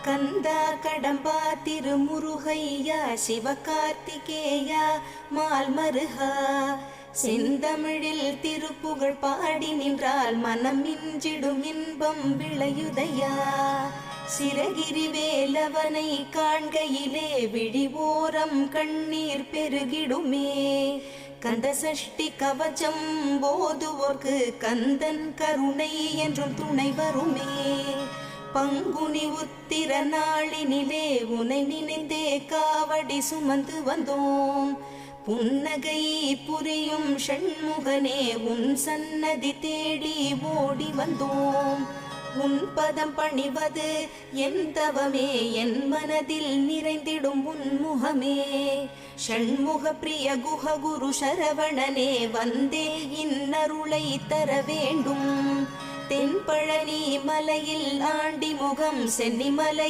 கந்தா கடம்பா திருமுருகையா சிவகார்த்திகேயா மால்மருகா செந்தமிழில் திருப்புகழ் பாடி நின்றால் மனம் மிஞ்சிடும் இன்பம் விளையுதையா. சிரகிரி வேலவனை காண்கையிலே விழிவோரம் கண்ணீர் பெருகிடுமே. கந்த சஷ்டி கவச்சம் போதுவோர்க்கு கந்தன் கருணை என்றும் துணை வருமே. பங்குனி உத்திர நாளினிலே உனை நினைந்தே காவடி சுமந்து வந்தோம். புன்னகை புரியும் ஷண்முகனே உன் சன்னதி தேடி ஓடி வந்தோம். உன் பதம் பணிவது என் தவமே, என் மனதில் நிறைந்திடும் உன் முகமே. ஷண்முக பிரிய குஹ குரு சரவணனே வந்தே இன்னருளை தர வேண்டும். தென்பழனி மலையில் ஆண்டி முகம் சென்னிமலை